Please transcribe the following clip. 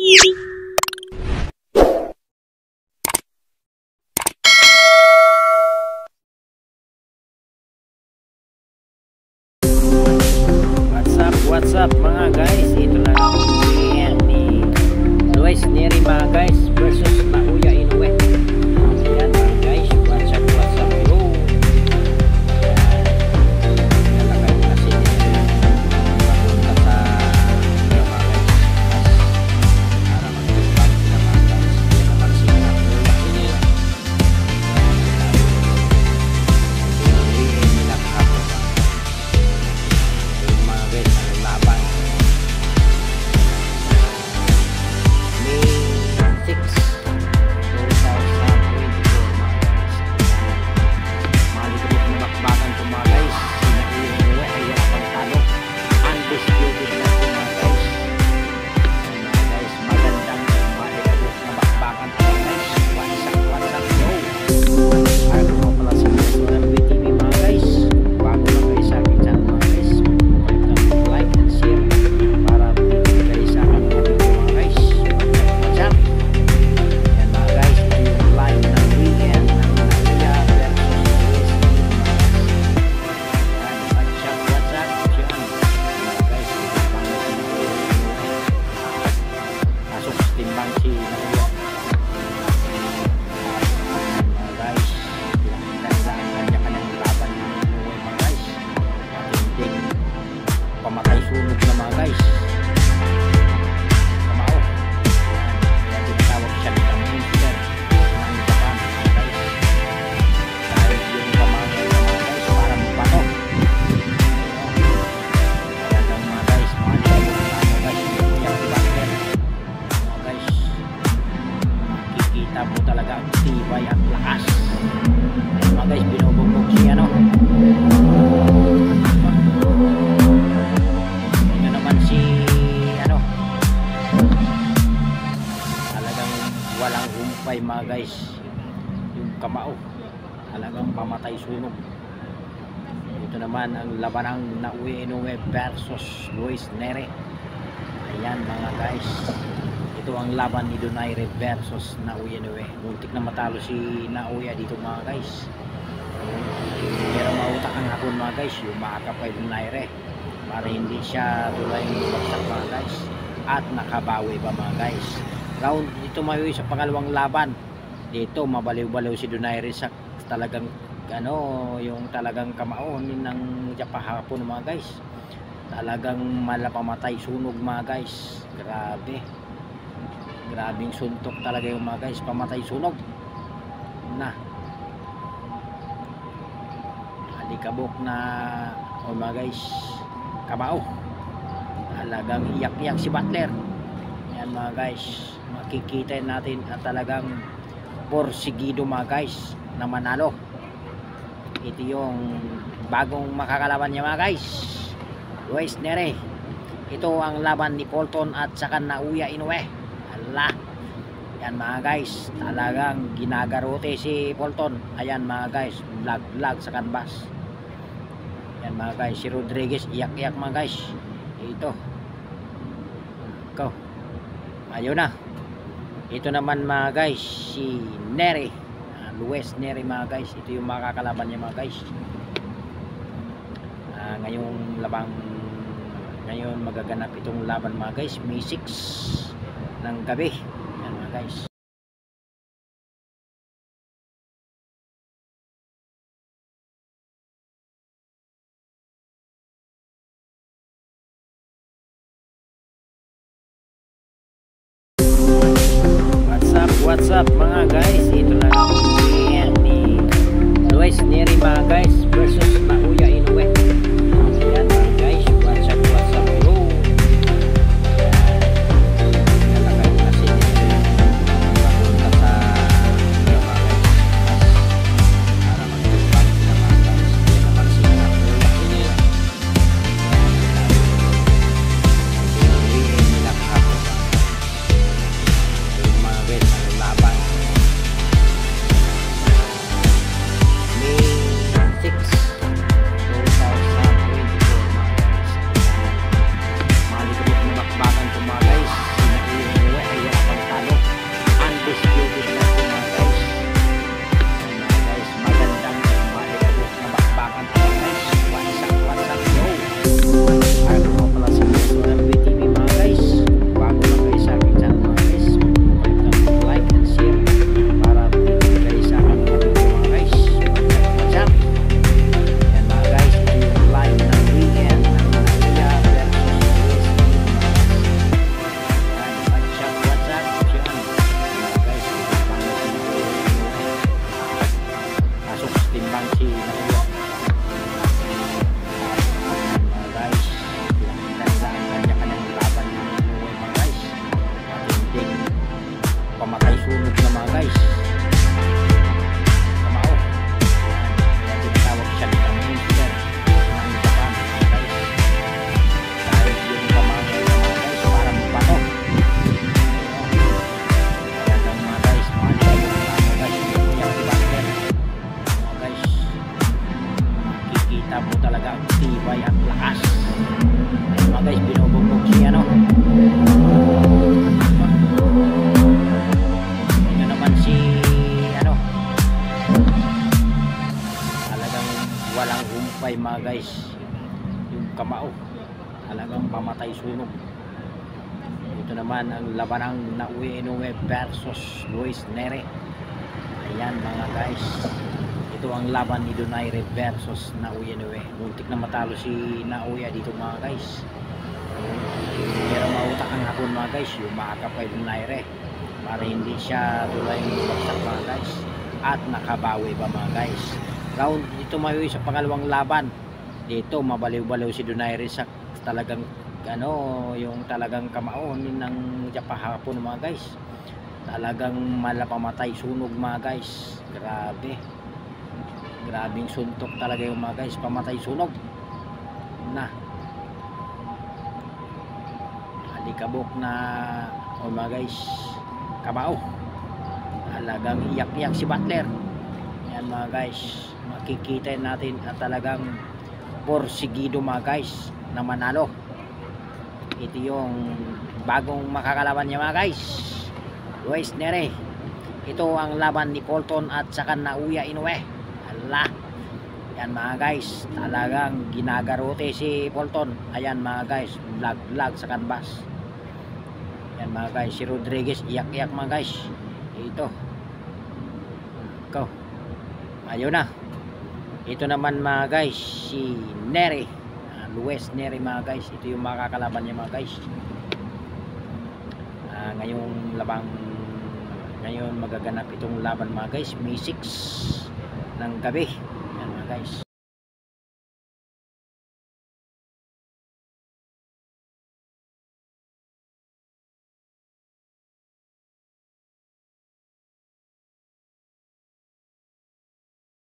What's up mga guys, ito na yan ni Luis Neri mga guys versus Naoya Inoue. Ayan mga guys, what's up bro. Talakay mo kasi mapunta sa mga guys para magpapag na mga guys napansin na Naoya Inoue nila kahapon mga guys. Laban May 6, 2024 mga guys. Malikabot na bakbakan ito mga guys. Si Naoya Inoue ay walang pagtalo, undisputed na ito mga guys. Mga guys, magandang malikabot na bakbakan ito mga guys. What's up no. Ayaw mo pala sa TV mga guys. Bago lang kayo sa aking channel mga guys, like and share para guys sa aking mga guys. What's up? Yan mga guys, ito yung live ng weekend ng Naoya versus Luis. Yan, what's up? Yan mga guys, pasok sa timbang si Naoya. Mga guys, pinakita ang kanya-kanyang laban ng Inoue mga guys. Matinding pamatay sunog na mga guys. Kamao. Yan, tinatawag siya ng monster ng Japan mga guys. Dahil yung kamao na mga guys parang bato. Talagang mga guys, mga guys, yung si Butler mga guys, makikita mo talaga ang tibay at lakas. Mga guys, binubugbog siya no. Ito naman si ano, talagang walang humpay mga guys. Yung kamao talagang pamatay sunog. Ito naman ang laban ng Naoya Inoue versus Luis Neri. Ayan mga guys, ito ang laban ni Donaire versus Naoya Inoue. Muntik na matalo si Naoya dito mga guys, pero mautak ang hapon mga guys yung makakapay Donaire para hindi siya tulay bumagsak mga guys, at nakabawi pa mga guys. Round dito mayoy sa pangalawang laban. Dito mabaliw-baliw si Donaire sa talagang ano, yung talagang kamao ng Japan hapon mga guys. Talagang malapamatay sunog mga guys. Grabing suntok talaga yung mga guys, pamatay sunog na halikabok na mga guys. Kamao talagang iyak-iyak si Butler. Yan mga guys, makikita natin at talagang porsigido mga guys na manalo. Ito yung bagong makakalaban niya mga guys, Luis Neri. Ito ang laban ni Fulton at saka Naoya Inoue. Ala, yan mga guys, talagang ginagarote si Fulton. Ayan mga guys, vlog sa canvas. Yan mga guys, si Rodriguez iyak-iyak mga guys. Ito ayun na. Ito naman mga guys, si Neri, Luis Neri mga guys. Ito yung makakalaban niya mga guys. Ngayon magaganap itong laban mga guys, May 6 ng gabi. Yan mga guys. What's up mga guys, ito na yan ni Luis Neri mga guys versus Naoya Inoue. Yan mga guys, what's up bro. Talakay mo kasi mapunta sa mga guys para magpapag na mga guys. Napansin na Naoya Inoue nila kahapon. Yung mga guys, laban May 6, Kita mo talaga ang tibay at lakas. Ayun mga guys, binubugbog si ano. Ito naman si ano. Talagang walang humpay mga guys. Yung kamao. Talagang pamatay sunog. Ito naman ang labanang Naoya Inoue versus Luis Neri. Ayan mga guys, ito ang laban ni Donaire versus Naoya Inoue. Muntik na matalo si Naoya dito mga guys, pero mautak ang hapon mga guys, yung maakap kay Donaire para hindi siya tulay bagsak mga guys, at nakabawi ba mga guys. Round dito mayoy sa pangalawang laban. Dito mabaliw-baliw si Donaire sa talagang ano, yung talagang kamaon ng Japahapon mga guys. Talagang malapamatay sunog mga guys. Grabing suntok talaga yung mga guys, pamatay sunog na alikabok na o mga guys, kamao. Talagang iyak-iyak si Butler. Yan mga guys, makikita natin at talagang porsigido mga guys na manalo. Ito yung bagong makakalaban niya mga guys, Luis Neri. Ito ang laban ni Polton at saka Naoya Inoue. Ala, yan mga guys, talagang ginagarote si Polton. Ayan mga guys, vlog sa canvas. Yan mga guys, si Rodriguez iyak-iyak mga guys. Ito ikaw, ayun na. Ito naman mga guys, si Neri, Luis Neri mga guys. Ito yung makakalaban niya mga guys. Ngayon magaganap itong laban mga guys, May 6 ng gabi. Yan mga guys.